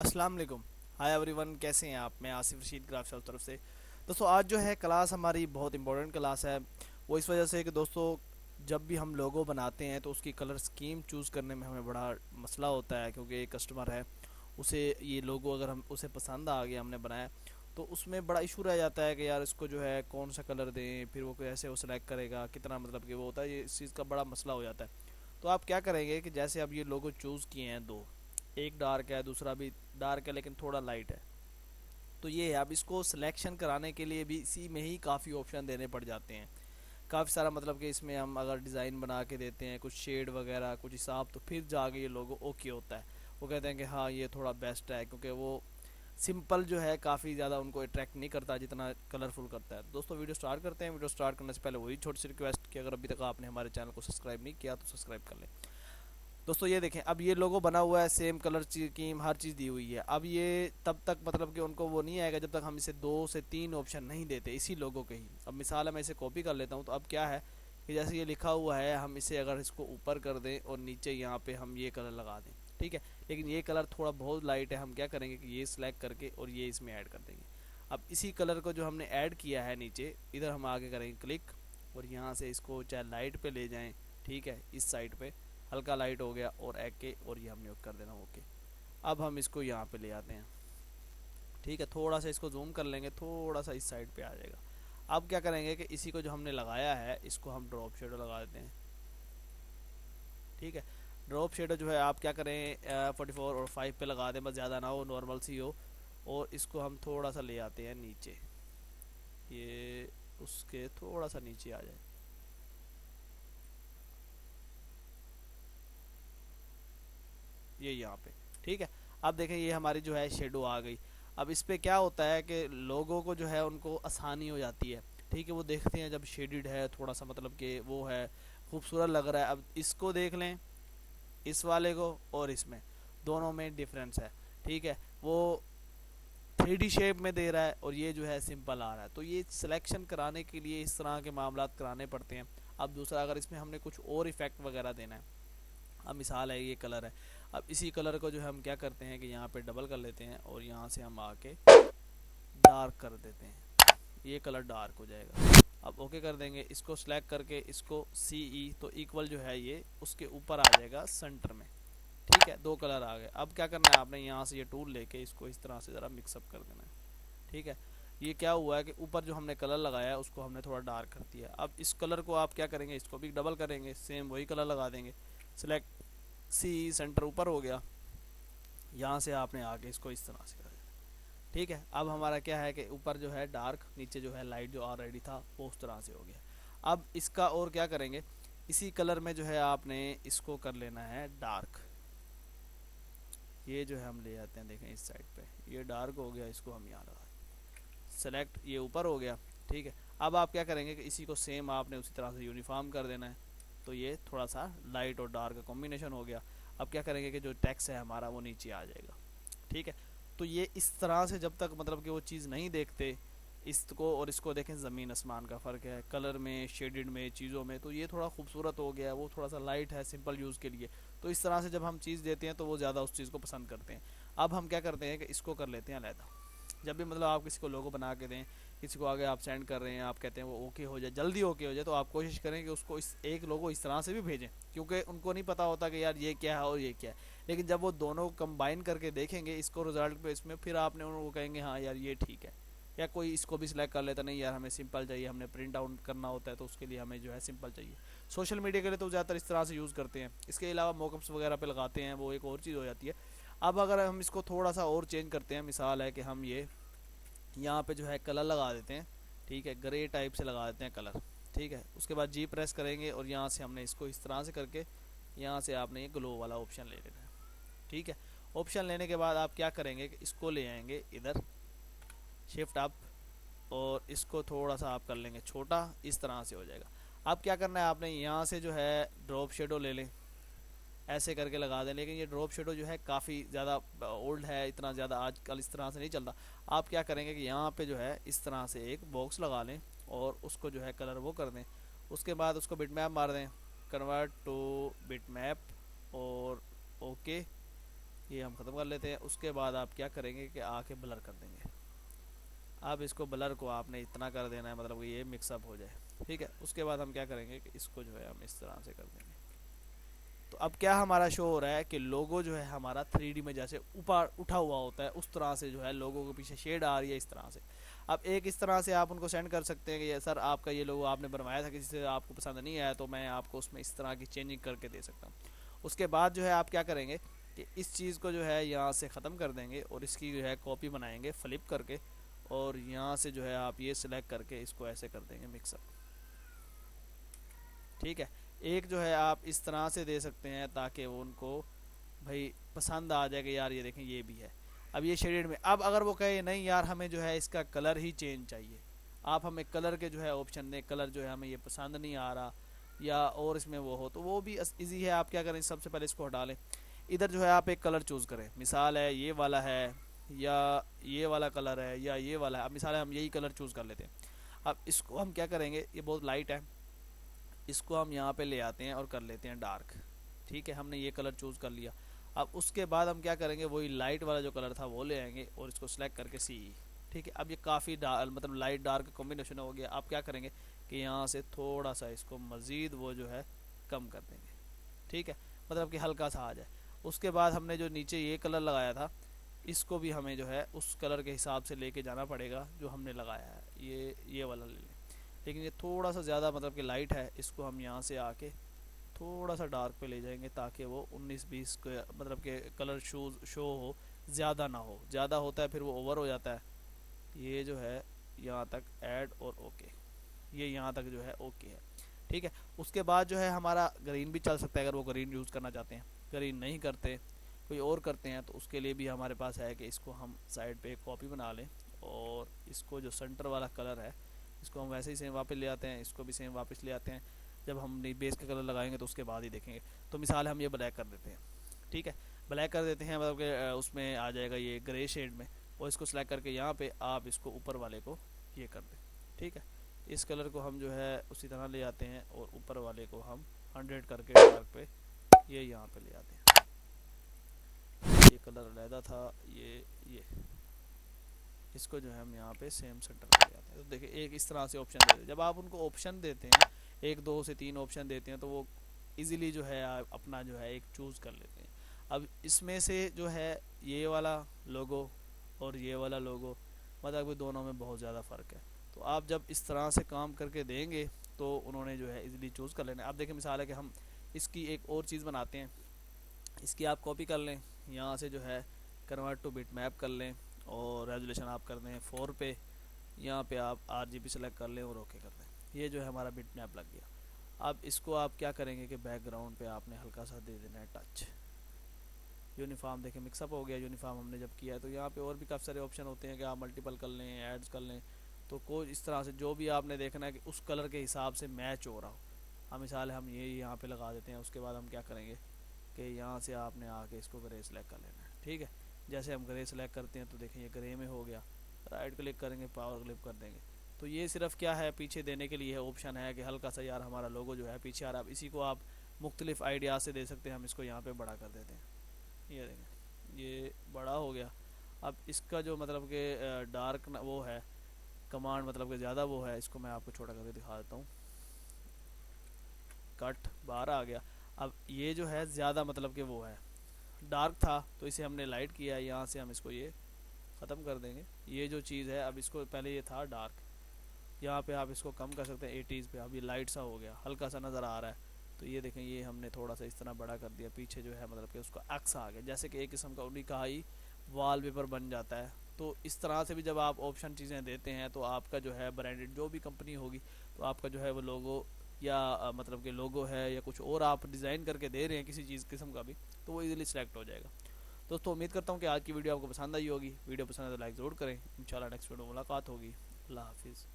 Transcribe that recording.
अस्सलाम वालेकुम। Hi everyone, कैसे हैं आप? मैं आसिफ रशीद ग्राफ शॉप तरफ से। दोस्तों, आज जो है क्लास हमारी बहुत इंपॉर्टेंट क्लास है। वो इस वजह से कि दोस्तों, जब भी हम लोगो बनाते हैं तो उसकी कलर स्कीम चूज़ करने में हमें बड़ा मसला होता है, क्योंकि एक कस्टमर है, उसे ये लोगो अगर हम उसे पसंद आ गया, हमने बनाया, तो उसमें बड़ा इशू रह जाता है कि यार इसको जो है कौन सा कलर दें, फिर वो कैसे वो सिलेक्ट करेगा, कितना मतलब कि वो होता है, ये इस चीज़ का बड़ा मसला हो जाता है। तो आप क्या करेंगे कि जैसे अब ये लोगो चूज़ किए हैं दो, एक डार्क है, दूसरा भी डार्क है लेकिन थोड़ा लाइट है, तो ये है। अब इसको सिलेक्शन कराने के लिए भी इसी में ही काफ़ी ऑप्शन देने पड़ जाते हैं, काफ़ी सारा, मतलब कि इसमें हम अगर डिज़ाइन बना के देते हैं कुछ शेड वगैरह कुछ हिसाब, तो फिर जाके ये लोगो ओके होता है। वो कहते हैं कि हाँ ये थोड़ा बेस्ट है, क्योंकि वो सिंपल जो है काफ़ी ज़्यादा उनको अट्रैक्ट नहीं करता जितना कलरफुल करता है। दोस्तों, वीडियो स्टार्ट करते हैं। वीडियो स्टार्ट करने से पहले वही छोटी सी रिक्वेस्ट कि अगर अभी तक आपने हमारे चैनल को सब्सक्राइब नहीं किया तो सब्सक्राइब कर लें। दोस्तों, ये देखें, अब ये लोगो बना हुआ है, सेम कलर स्कीम हर चीज़ दी हुई है। अब ये तब तक मतलब कि उनको वो नहीं आएगा जब तक हम इसे दो से तीन ऑप्शन नहीं देते इसी लोगो के ही। अब मिसाल है, मैं इसे कॉपी कर लेता हूँ। तो अब क्या है कि जैसे ये लिखा हुआ है, हम इसे अगर इसको ऊपर कर दें और नीचे यहाँ पे हम ये कलर लगा दें, ठीक है, लेकिन ये कलर थोड़ा बहुत लाइट है, हम क्या करेंगे कि ये सिलेक्ट करके और ये इसमें ऐड कर देंगे। अब इसी कलर को जो हमने ऐड किया है नीचे, इधर हम आगे करेंगे क्लिक, और यहाँ से इसको चाहे लाइट पे ले जाएं, ठीक है, इस साइड पे हल्का लाइट हो गया, और एक के और ये हमने कर देना ओके। अब हम इसको यहाँ पे ले आते हैं, ठीक है, थोड़ा सा इसको जूम कर लेंगे, थोड़ा सा इस साइड पे आ जाएगा। अब क्या करेंगे कि इसी को जो हमने लगाया है इसको हम ड्रॉप शेडो लगा देते हैं, ठीक है। ड्रॉप शेडो जो है आप क्या करें, 44 और 5 पे लगा दें, बस ज़्यादा ना हो, नॉर्मल सी हो। और इसको हम थोड़ा सा ले आते हैं नीचे, ये उसके थोड़ा सा नीचे आ जाए, ये यहाँ पे, ठीक है। अब देखें, ये हमारी जो है शेडो आ गई। अब इस पे क्या होता है कि लोगों को जो है उनको आसानी हो जाती है, ठीक है, वो देखते हैं जब शेडिड है थोड़ा सा, मतलब कि वो है, खूबसूरत लग रहा है। अब इसको देख लें, इस वाले को और इसमें, दोनों में डिफरेंस है, ठीक है। वो 3D शेप में दे रहा है और ये जो है सिंपल आ रहा है, तो ये सिलेक्शन कराने के लिए इस तरह के मामला कराने पड़ते हैं। अब दूसरा, अगर इसमें हमने कुछ और इफेक्ट वगैरह देना है, अब मिसाल है ये कलर है, अब इसी कलर को जो हम क्या करते हैं कि यहाँ पे डबल कर लेते हैं और यहाँ से हम आके डार्क कर देते हैं, ये कलर डार्क हो जाएगा। अब ओके कर देंगे, इसको सिलेक्ट करके इसको सी ई, तो इक्वल जो है ये उसके ऊपर आ जाएगा सेंटर में, ठीक है, दो कलर आ गए। अब क्या करना है आपने, यहाँ से ये टूल लेके इसको इस तरह से ज़रा मिक्सअप कर देना है, ठीक है। ये क्या हुआ है कि ऊपर जो हमने कलर लगाया है उसको हमने थोड़ा डार्क कर दिया। अब इस कलर को आप क्या करेंगे, इसको भी डबल करेंगे, सेम वही कलर लगा देंगे, सिलेक्ट सी, सेंटर ऊपर हो गया, यहाँ से आपने आगे इसको इस तरह से कर देना, ठीक है। अब हमारा क्या है कि ऊपर जो है डार्क, नीचे जो है लाइट, जो ऑलरेडी था वो उस तरह से हो गया। अब इसका और क्या करेंगे, इसी कलर में जो है आपने इसको कर लेना है डार्क, ये जो है हम ले आते हैं, देखें इस साइड पे ये डार्क हो गया, इसको हम यहाँ लगा, सेलेक्ट, ये ऊपर हो गया, ठीक है। अब आप क्या करेंगे कि इसी को सेम आपने उसी तरह से यूनिफॉर्म कर देना है, तो ये थोड़ा सा लाइट और डार्क का कॉम्बिनेशन हो गया। अब क्या करेंगे कि जो टेक्स्ट है हमारा वो नीचे आ जाएगा, ठीक है। तो ये इस तरह से जब तक मतलब कि वो चीज़ नहीं देखते, इसको और इसको देखें, ज़मीन आसमान का फ़र्क है कलर में, शेडेड में, चीज़ों में, तो ये थोड़ा खूबसूरत हो गया, वो थोड़ा सा लाइट है सिंपल यूज़ के लिए। तो इस तरह से जब हम चीज़ देते हैं तो वो ज़्यादा उस चीज़ को पसंद करते हैं। अब हम क्या करते हैं कि इसको कर लेते हैं अलहदा। जब भी मतलब आप किसी को लोगो बना के दें, किसी को आगे आप सेंड कर रहे हैं, आप कहते हैं वो ओके हो जाए, जल्दी ओके हो जाए, तो आप कोशिश करें कि उसको इस एक लोगो इस तरह से भी भेजें, क्योंकि उनको नहीं पता होता कि यार ये क्या है और ये क्या है। लेकिन जब वो दोनों कंबाइन करके देखेंगे इसको रिजल्ट पे, इसमें फिर आपने उनको कहेंगे हाँ यार ये ठीक है। या कोई इसको भी सिलेक्ट कर लेता, नहीं यार हमें सिंपल चाहिए, हमने प्रिंट आउट करना होता है तो उसके लिए हमें जो है सिंपल चाहिए। सोशल मीडिया के लिए तो ज़्यादातर इस तरह से यूज़ करते हैं, इसके अलावा मॉकअप्स वगैरह पे लगाते हैं, वो एक और चीज़ हो जाती है। अब अगर हम इसको थोड़ा सा और चेंज करते हैं, मिसाल है कि हम ये यहाँ पे जो है कलर लगा देते हैं, ठीक है, ग्रे टाइप से लगा देते हैं कलर, ठीक है। उसके बाद जी प्रेस करेंगे और यहाँ से हमने इसको इस तरह से करके यहाँ से आपने ये ग्लो वाला ऑप्शन ले लेना है, ठीक है। ऑप्शन लेने के बाद आप क्या करेंगे कि इसको ले आएंगे इधर, शिफ्ट अप, और इसको थोड़ा सा आप कर लेंगे छोटा, इस तरह से हो जाएगा। अब क्या करना है आपने, यहाँ से जो है ड्रॉप शेडो ले लें, ऐसे करके लगा दें, लेकिन ये ड्रॉप शेडो जो है काफ़ी ज़्यादा ओल्ड है, इतना ज़्यादा आजकल इस तरह से नहीं चलता। आप क्या करेंगे कि यहाँ पे जो है इस तरह से एक बॉक्स लगा लें और उसको जो है कलर वो कर दें। उसके बाद उसको बिटमैप मार दें, कन्वर्ट टू बिटमैप, और ओके, ये हम ख़त्म कर लेते हैं। उसके बाद आप क्या करेंगे कि आके ब्लर कर देंगे। अब इसको ब्लर को आपने इतना कर देना है मतलब कि ये मिक्सअप हो जाए, ठीक है। उसके बाद हम क्या करेंगे कि इसको जो है हम इस तरह से कर देंगे। तो अब क्या हमारा शो हो रहा है कि लोगो जो है हमारा 3D में जैसे ऊपर उठा हुआ होता है उस तरह से जो है लोगों के पीछे शेड आ रही है इस तरह से। अब एक इस तरह से आप उनको सेंड कर सकते हैं कि ये सर आपका ये लोगो आपने बनवाया था, किसी से आपको पसंद नहीं आया तो मैं आपको उसमें इस तरह की चेंजिंग करके दे सकता हूँ। उसके बाद जो है आप क्या करेंगे कि इस चीज़ को जो है यहाँ से ख़त्म कर देंगे और इसकी जो है कॉपी बनाएंगे फ्लिप करके, और यहाँ से जो है आप ये सिलेक्ट करके इसको ऐसे कर देंगे मिक्सअप, ठीक है। एक जो है आप इस तरह से दे सकते हैं ताकि वो उनको भाई पसंद आ जाए कि यार ये देखें ये भी है। अब ये शेडेड में, अब अगर वो कहे नहीं यार हमें जो है इसका कलर ही चेंज चाहिए, आप हमें कलर के जो है ऑप्शन दें, कलर जो है हमें ये पसंद नहीं आ रहा या और इसमें वो हो, तो वो भी इजी है। आप क्या करें, सबसे पहले इसको हटा लें। इधर जो है आप एक कलर चूज़ करें, मिसाल है ये वाला है या ये वाला कलर है या ये वाला है। अब मिसाल है हम यही कलर चूज़ कर लेते हैं। अब इसको हम क्या करेंगे, ये बहुत लाइट है, इसको हम यहाँ पे ले आते हैं और कर लेते हैं डार्क, ठीक है। हमने ये कलर चूज़ कर लिया। अब उसके बाद हम क्या करेंगे, वही लाइट वाला जो कलर था वो ले आएंगे और इसको सेलेक्ट करके सी, ठीक है। अब ये काफ़ी मतलब लाइट डार्क कॉम्बिनेशन हो गया। आप क्या करेंगे कि यहाँ से थोड़ा सा इसको मज़ीद वो जो है कम कर देंगे, ठीक है, मतलब कि हल्का सा आ जाए। उसके बाद हमने जो नीचे ये कलर लगाया था इसको भी हमें जो है उस कलर के हिसाब से लेके जाना पड़ेगा जो हमने लगाया है, ये वाला ले लें। लेकिन ये थोड़ा सा ज़्यादा मतलब कि लाइट है, इसको हम यहाँ से आके थोड़ा सा डार्क पे ले जाएंगे ताकि वो 19-20 को मतलब के कलर शो हो, ज़्यादा ना हो। ज़्यादा होता है फिर वो ओवर हो जाता है। ये जो है यहाँ तक ऐड और ओके, ये यहाँ तक जो है ओके है, ठीक है। उसके बाद जो है हमारा ग्रीन भी चल सकता है अगर वो ग्रीन यूज़ करना चाहते हैं। ग्रीन नहीं करते, कोई और करते हैं, तो उसके लिए भी हमारे पास है कि इसको हम साइड पे एक कॉपी बना लें और इसको जो सेंटर वाला कलर है इसको हम वैसे ही सेम वापस ले आते हैं, इसको भी सेम वापस ले आते हैं। जब हम बेस का कलर लगाएंगे तो उसके बाद ही देखेंगे। तो मिसाल हम ये ब्लैक कर देते हैं, ठीक है, ब्लैक कर देते हैं मतलब कि उसमें आ जाएगा ये ग्रे शेड में। और इसको सेलेक्ट करके यहाँ पे आप इसको ऊपर वाले को ये कर दें, ठीक है। इस कलर को हम जो है उसी तरह ले आते हैं और ऊपर वाले को हम 100 करके डार्क पे ये यहाँ पे ले आते हैं। ये कलर अलहदा था, ये इसको जो है हम यहाँ पे सेम सेंटर पे ले आते हैं। तो देखिए एक इस तरह से ऑप्शन देते हैं। जब आप उनको ऑप्शन देते हैं, 1 2 से 3 ऑप्शन देते हैं, तो वो इजीली जो है अपना जो है एक चूज़ कर लेते हैं। अब इसमें से जो है ये वाला लोगो और ये वाला लोगो मतलब कि दोनों में बहुत ज़्यादा फ़र्क है। तो आप जब इस तरह से काम करके देंगे तो उन्होंने जो है इजीली चूज़ कर लेना। आप देखें मिसाल है कि हम इसकी एक और चीज़ बनाते हैं, इसकी आप कॉपी कर लें, यहाँ से जो है कन्वर्ट टू बिट मैप कर लें और रेजोल्यूशन आप कर दें 4 पे, यहाँ पे आप RGB सेलेक्ट कर लें और ओके कर दें। ये जो है हमारा बिट मैप लग गया। अब इसको आप क्या करेंगे कि बैकग्राउंड पे आपने हल्का सा दे देना है टच। यूनिफॉर्म देखें मिक्सअप हो गया। यूनिफॉर्म हमने जब किया है तो यहाँ पे और भी काफ़ी सारे ऑप्शन होते हैं कि आप मल्टीपल कर लें, एड्स कर लें। तो कोई इस तरह से जो भी आपने देखना है कि उस कलर के हिसाब से मैच हो रहा हो। हम मिसाल हम ये यहाँ पे लगा देते हैं। उसके बाद हम क्या करेंगे कि यहाँ से आपने आके इसको ग्रे सेलेक्ट कर लेना है, ठीक है। जैसे हम ग्रे सेलेक्ट करते हैं तो देखें ये ग्रे में हो गया। राइट क्लिक करेंगे, पावर क्लिक कर देंगे। तो ये सिर्फ क्या है, पीछे देने के लिए ऑप्शन है कि हल्का सा यार हमारा लोगो जो है पीछे आ रहा है। इसी को आप मुख्तलिफ आइडिया से दे सकते हैं। हम इसको यहाँ पे बड़ा कर देते हैं, ये देखें ये बड़ा हो गया। अब इसका जो मतलब कि डार्क वो है कमांड मतलब कि ज़्यादा वो है, इसको मैं आपको छोटा करके दिखा देता हूँ। कट बाहर आ गया। अब ये जो है ज़्यादा मतलब कि वो है डार्क था तो इसे हमने लाइट किया है। यहाँ से हम इसको ये ख़त्म कर देंगे। ये जो चीज़ है अब इसको पहले ये था डार्क, यहाँ पे आप इसको कम कर सकते हैं 80s पे। अब ये लाइट सा हो गया, हल्का सा नज़र आ रहा है। तो ये देखें ये हमने थोड़ा सा इस तरह बड़ा कर दिया। पीछे जो है मतलब कि उसका एक्स आ गया, जैसे कि एक किस्म का उन्हीं का ही वॉलपेपर बन जाता है। तो इस तरह से भी जब आप ऑप्शन चीज़ें देते हैं तो आपका जो है ब्रांडेड जो भी कंपनी होगी तो आपका जो है वो लोगो या मतलब कि लोगो है या कुछ और आप डिज़ाइन करके दे रहे हैं किसी चीज़ किस्म का भी, तो वो इजीली सेलेक्ट हो जाएगा। दोस्तों उम्मीद करता हूँ कि आज की वीडियो आपको पसंद आई होगी। वीडियो पसंद है तो लाइक ज़रूर करें। इंशाल्लाह नेक्स्ट वीडियो में मुलाकात होगी। अल्लाह हाफिज़।